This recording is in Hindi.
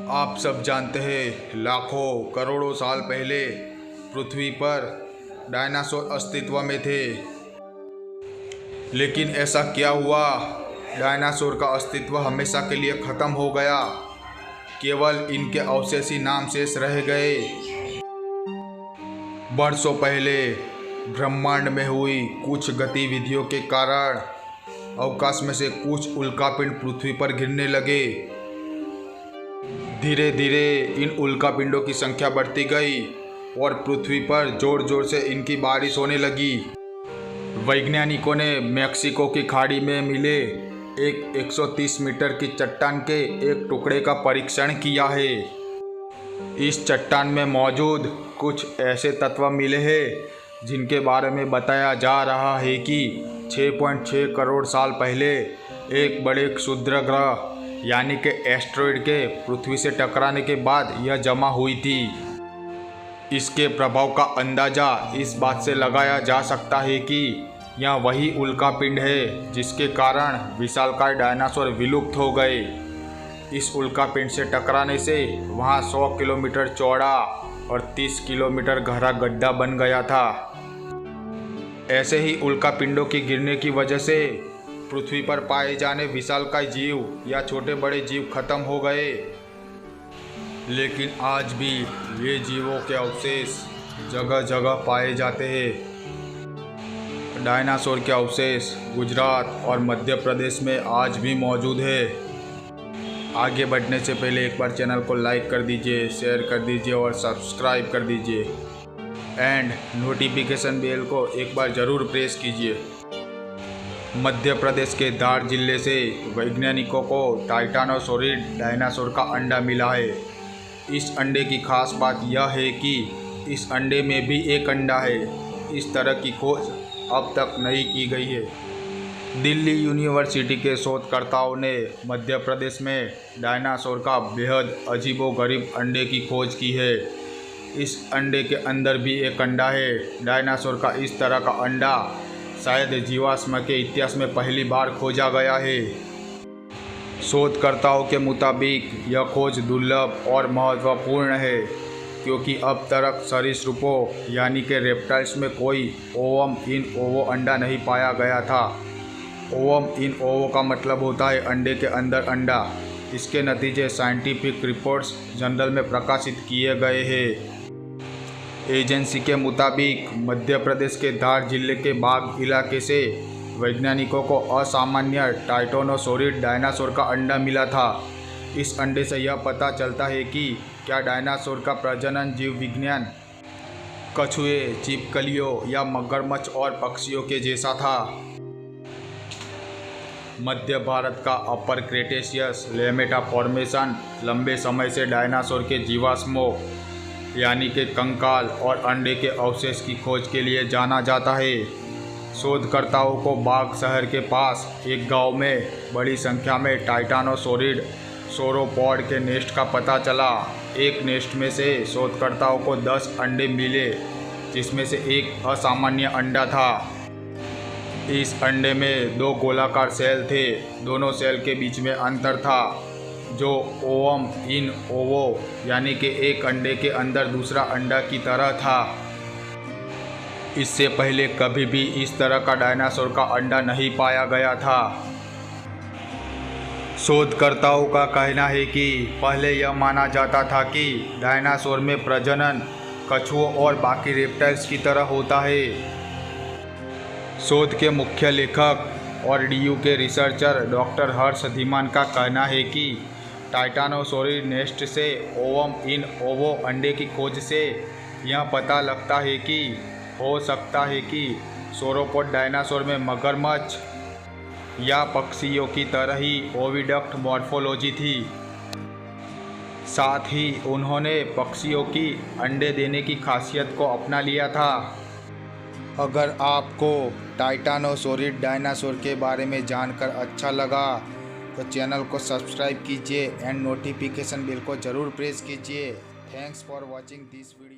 आप सब जानते हैं लाखों करोड़ों साल पहले पृथ्वी पर डायनासोर अस्तित्व में थे। लेकिन ऐसा क्या हुआ, डायनासोर का अस्तित्व हमेशा के लिए ख़त्म हो गया। केवल इनके अवशेष ही नाम शेष रह गए। वर्षों पहले ब्रह्मांड में हुई कुछ गतिविधियों के कारण अवकाश में से कुछ उल्कापिंड पृथ्वी पर गिरने लगे। धीरे धीरे इन उल्कापिंडों की संख्या बढ़ती गई और पृथ्वी पर जोर जोर से इनकी बारिश होने लगी। वैज्ञानिकों ने मेक्सिको की खाड़ी में मिले एक 130 मीटर की चट्टान के एक टुकड़े का परीक्षण किया है। इस चट्टान में मौजूद कुछ ऐसे तत्व मिले हैं जिनके बारे में बताया जा रहा है कि 6.6 करोड़ साल पहले एक बड़े क्षुद्र ग्रह यानी कि एस्टेरॉयड के पृथ्वी से टकराने के बाद यह जमा हुई थी। इसके प्रभाव का अंदाज़ा इस बात से लगाया जा सकता है कि यह वही उल्कापिंड है जिसके कारण विशालकाय डायनासोर विलुप्त हो गए। इस उल्कापिंड से टकराने से वहाँ 100 किलोमीटर चौड़ा और 30 किलोमीटर गहरा गड्ढा बन गया था। ऐसे ही उल्कापिंडों की गिरने की वजह से पृथ्वी पर पाए जाने विशालकाय जीव या छोटे बड़े जीव खत्म हो गए। लेकिन आज भी ये जीवों के अवशेष जगह जगह पाए जाते हैं। डायनासोर के अवशेष गुजरात और मध्य प्रदेश में आज भी मौजूद है। आगे बढ़ने से पहले एक बार चैनल को लाइक कर दीजिए, शेयर कर दीजिए और सब्सक्राइब कर दीजिए एंड नोटिफिकेशन बेल को एक बार ज़रूर प्रेस कीजिए। मध्य प्रदेश के धार जिले से वैज्ञानिकों को टाइटानोसोरिड डायनासोर का अंडा मिला है। इस अंडे की खास बात यह है कि इस अंडे में भी एक अंडा है। इस तरह की खोज अब तक नहीं की गई है। दिल्ली यूनिवर्सिटी के शोधकर्ताओं ने मध्य प्रदेश में डायनासोर का बेहद अजीबोगरीब अंडे की खोज की है। इस अंडे के अंदर भी एक अंडा है। डायनासोर का इस तरह का अंडा शायद जीवाश्म के इतिहास में पहली बार खोजा गया है। शोधकर्ताओं के मुताबिक यह खोज दुर्लभ और महत्वपूर्ण है क्योंकि अब तक सरीसृपों यानी कि रेप्टाइल्स में कोई ओवम इन ओवो अंडा नहीं पाया गया था। ओवम इन ओवो का मतलब होता है अंडे के अंदर अंडा। इसके नतीजे साइंटिफिक रिपोर्ट्स जर्नल में प्रकाशित किए गए हैं। एजेंसी के मुताबिक मध्य प्रदेश के धार जिले के बाग इलाके से वैज्ञानिकों को असामान्य टाइटानोसोरिड डायनासोर का अंडा मिला था। इस अंडे से यह पता चलता है कि क्या डायनासोर का प्रजनन जीव विज्ञान कछुए, छिपकलियों या मगरमच्छ और पक्षियों के जैसा था। मध्य भारत का अपर क्रेटेशियस लेमेटा फॉर्मेशन लंबे समय से डायनासोर के जीवाश्मों यानी कि कंकाल और अंडे के अवशेष की खोज के लिए जाना जाता है। शोधकर्ताओं को बाग शहर के पास एक गांव में बड़ी संख्या में टाइटानोसोरिड सोरोपॉड के नेस्ट का पता चला। एक नेस्ट में से शोधकर्ताओं को 10 अंडे मिले जिसमें से एक असामान्य अंडा था। इस अंडे में 2 गोलाकार सेल थे। दोनों सेल के बीच में अंतर था जो ओवम इन ओवो यानी कि एक अंडे के अंदर दूसरा अंडा की तरह था। इससे पहले कभी भी इस तरह का डायनासोर का अंडा नहीं पाया गया था। शोधकर्ताओं का कहना है कि पहले यह माना जाता था कि डायनासोर में प्रजनन कछुओं और बाकी रेप्टाइल्स की तरह होता है। शोध के मुख्य लेखक और डीयू के रिसर्चर डॉक्टर हर्ष धीमान का कहना है कि टाइटानोसोरिड नेस्ट से ओवम इन ओवो अंडे की खोज से यह पता लगता है कि हो सकता है कि सोरोपॉड डायनासोर में मगरमच्छ या पक्षियों की तरह ही ओविडक्ट मॉर्फोलॉजी थी। साथ ही उन्होंने पक्षियों की अंडे देने की खासियत को अपना लिया था। अगर आपको टाइटानोसोरिड डायनासोर के बारे में जानकर अच्छा लगा तो चैनल को सब्सक्राइब कीजिए एंड नोटिफिकेशन बेल को ज़रूर प्रेस कीजिए। Thanks for watching this video.